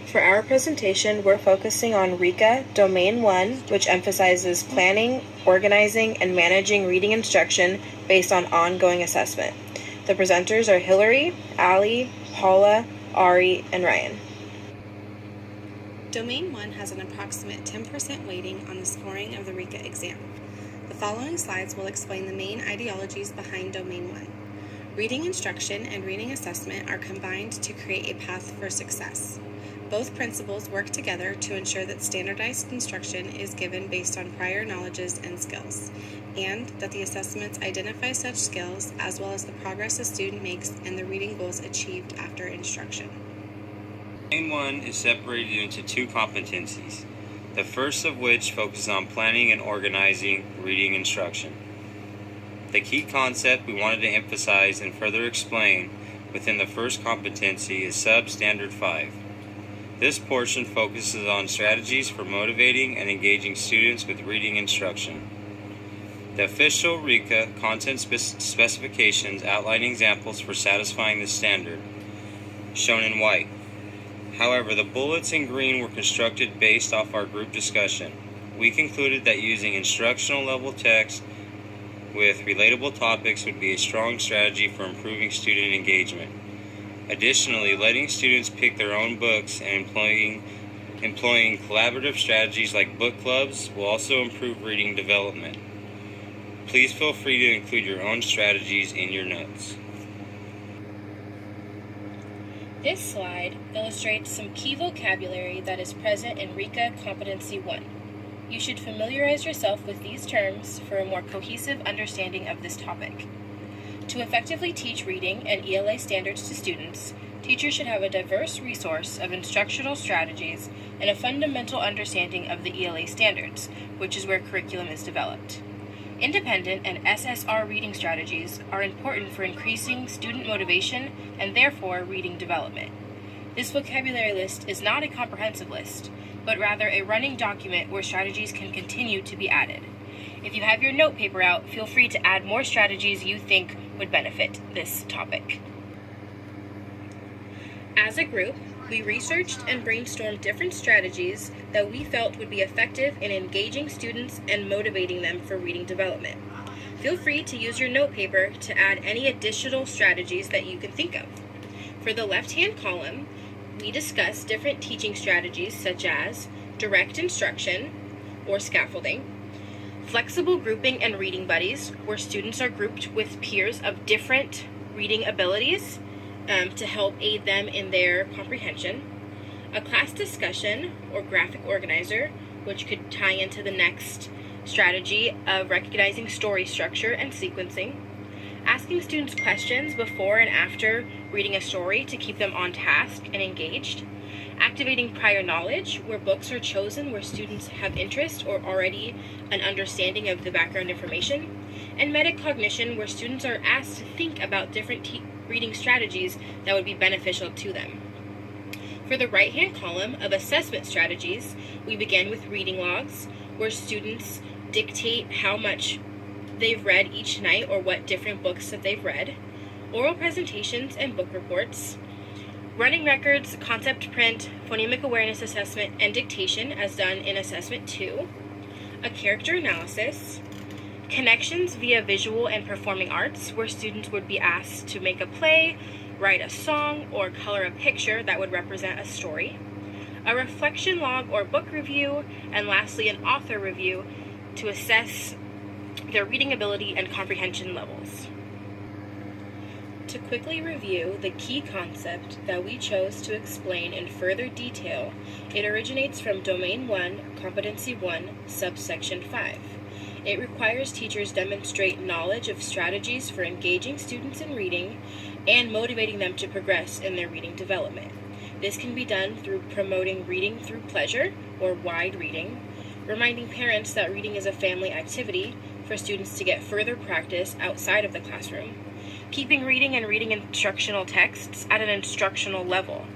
For our presentation, we're focusing on Rica, Domain 1, which emphasizes planning, organizing, and managing reading instruction based on ongoing assessment. The presenters are Hilary, Allie, Paula, Ari, and Ryan. Domain 1 has an approximate 10% weighting on the scoring of the Rica exam. The following slides will explain the main ideologies behind Domain 1. Reading instruction and reading assessment are combined to create a path for success. Both principles work together to ensure that standardized instruction is given based on prior knowledges and skills, and that the assessments identify such skills as well as the progress a student makes and the reading goals achieved after instruction. Domain 1 is separated into two competencies, the first of which focuses on planning and organizing reading instruction. The key concept we wanted to emphasize and further explain within the first competency is Substandard 5. This portion focuses on strategies for motivating and engaging students with reading instruction. The official Rica content specifications outline examples for satisfying this standard, shown in white. However, the bullets in green were constructed based off our group discussion. We concluded that using instructional level text with relatable topics would be a strong strategy for improving student engagement. Additionally, letting students pick their own books and employing collaborative strategies like book clubs will also improve reading development. Please feel free to include your own strategies in your notes. This slide illustrates some key vocabulary that is present in Rica Competency 1. You should familiarize yourself with these terms for a more cohesive understanding of this topic. To effectively teach reading and ELA standards to students, teachers should have a diverse resource of instructional strategies and a fundamental understanding of the ELA standards, which is where curriculum is developed. Independent and SSR reading strategies are important for increasing student motivation and therefore reading development. This vocabulary list is not a comprehensive list, but rather a running document where strategies can continue to be added. If you have your note paper out, feel free to add more strategies you think would benefit this topic. As a group, we researched and brainstormed different strategies that we felt would be effective in engaging students and motivating them for reading development. Feel free to use your note paper to add any additional strategies that you can think of. For the left-hand column, we discussed different teaching strategies such as direct instruction or scaffolding, flexible grouping and reading buddies, where students are grouped with peers of different reading abilities to help aid them in their comprehension, a class discussion or graphic organizer, which could tie into the next strategy of recognizing story structure and sequencing, asking students questions before and after reading a story to keep them on task and engaged, activating prior knowledge, where books are chosen where students have interest or already an understanding of the background information, and metacognition, where students are asked to think about different reading strategies that would be beneficial to them. For the right-hand column of assessment strategies, we begin with reading logs, where students dictate how much they've read each night or what different books that they've read, oral presentations and book reports, running records, concept print, phonemic awareness assessment, and dictation as done in Assessment 2, a character analysis, connections via visual and performing arts, where students would be asked to make a play, write a song, or color a picture that would represent a story, a reflection log or book review, and lastly an author review to assess their reading ability and comprehension levels. To quickly review the key concept that we chose to explain in further detail, it originates from Domain 1, Competency 1, Subsection 5. It requires teachers demonstrate knowledge of strategies for engaging students in reading and motivating them to progress in their reading development. This can be done through promoting reading through pleasure, or wide reading, reminding parents that reading is a family activity for students to get further practice outside of the classroom, keeping reading and reading instructional texts at an instructional level,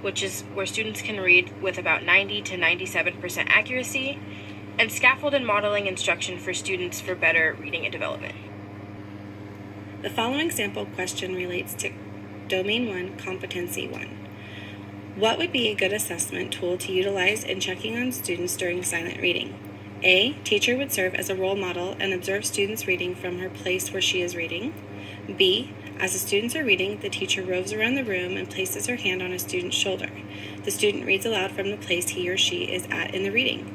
which is where students can read with about 90 to 97% accuracy, and scaffold and modeling instruction for students for better reading and development. The following sample question relates to Domain 1, Competency 1. What would be a good assessment tool to utilize in checking on students during silent reading? A. Teacher would serve as a role model and observe students reading from her place where she is reading. B. As the students are reading, the teacher roves around the room and places her hand on a student's shoulder. The student reads aloud from the place he or she is at in the reading.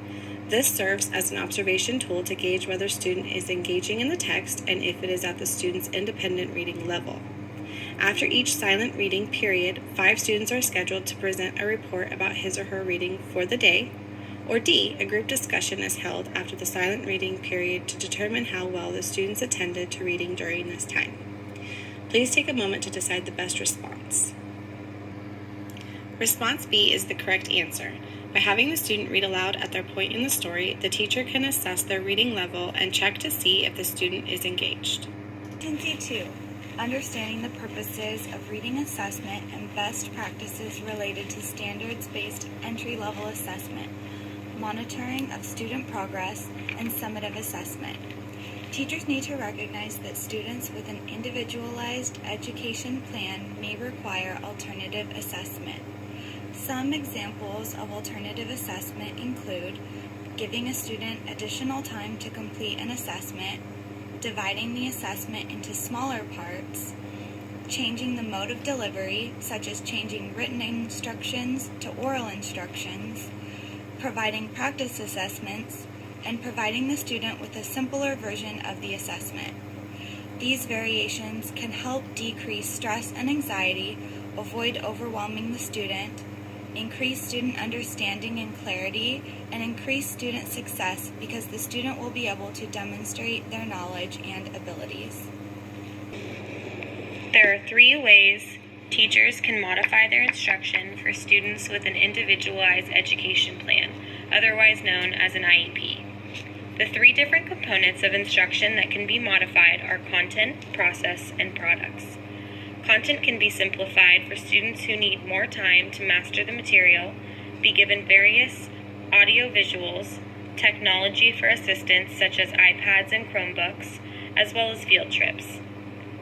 This serves as an observation tool to gauge whether a student is engaging in the text and if it is at the student's independent reading level. After each silent reading period, 5 students are scheduled to present a report about his or her reading for the day. Or D, a group discussion is held after the silent reading period to determine how well the students attended to reading during this time. Please take a moment to decide the best response. Response B is the correct answer. By having the student read aloud at their point in the story, the teacher can assess their reading level and check to see if the student is engaged. Competency 2. Understanding the purposes of reading assessment and best practices related to standards-based entry-level assessment, monitoring of student progress, and summative assessment. Teachers need to recognize that students with an individualized education plan may require alternative assessment. Some examples of alternative assessment include giving a student additional time to complete an assessment, dividing the assessment into smaller parts, changing the mode of delivery, such as changing written instructions to oral instructions, providing practice assessments, and providing the student with a simpler version of the assessment. These variations can help decrease stress and anxiety, avoid overwhelming the student, increase student understanding and clarity, and increase student success because the student will be able to demonstrate their knowledge and abilities. There are 3 ways teachers can modify their instruction for students with an individualized education plan, otherwise known as an IEP. The 3 different components of instruction that can be modified are content, process, and products. Content can be simplified for students who need more time to master the material, be given various audio visuals, technology for assistance such as iPads and Chromebooks, as well as field trips.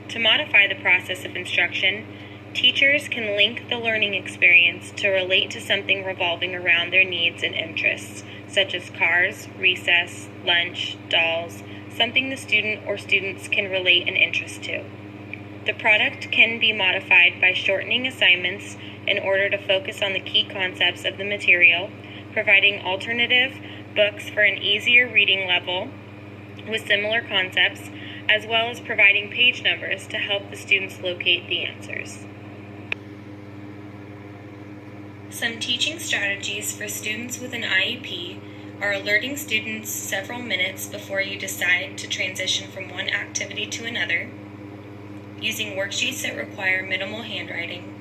To modify the process of instruction, teachers can link the learning experience to relate to something revolving around their needs and interests, such as cars, recess, lunch, dolls, something the student or students can relate an interest to. The product can be modified by shortening assignments in order to focus on the key concepts of the material, providing alternative books for an easier reading level with similar concepts, as well as providing page numbers to help the students locate the answers. Some teaching strategies for students with an IEP are alerting students several minutes before you decide to transition from one activity to another, using worksheets that require minimal handwriting,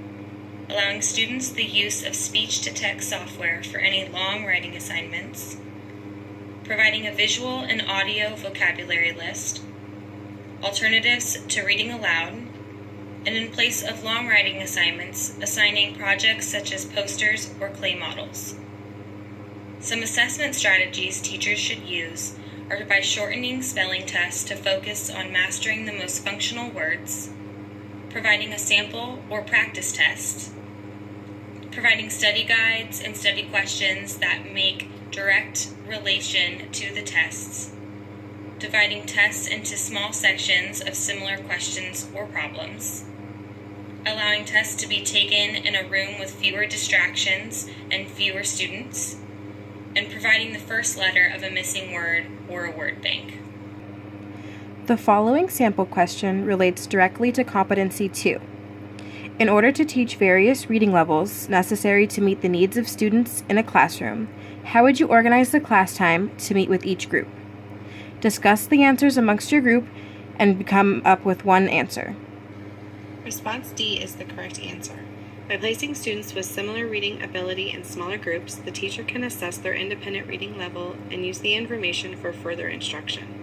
allowing students the use of speech-to-text software for any long writing assignments, providing a visual and audio vocabulary list, alternatives to reading aloud, and in place of long writing assignments, assigning projects such as posters or clay models. Some assessment strategies teachers should use are by shortening spelling tests to focus on mastering the most functional words, providing a sample or practice test, providing study guides and study questions that make direct relation to the tests, dividing tests into small sections of similar questions or problems, allowing tests to be taken in a room with fewer distractions and fewer students, and providing the first letter of a missing word or a word bank. The following sample question relates directly to Competency 2. In order to teach various reading levels necessary to meet the needs of students in a classroom, how would you organize the class time to meet with each group? Discuss the answers amongst your group and come up with one answer. Response D is the correct answer. By placing students with similar reading ability in smaller groups, the teacher can assess their independent reading level and use the information for further instruction.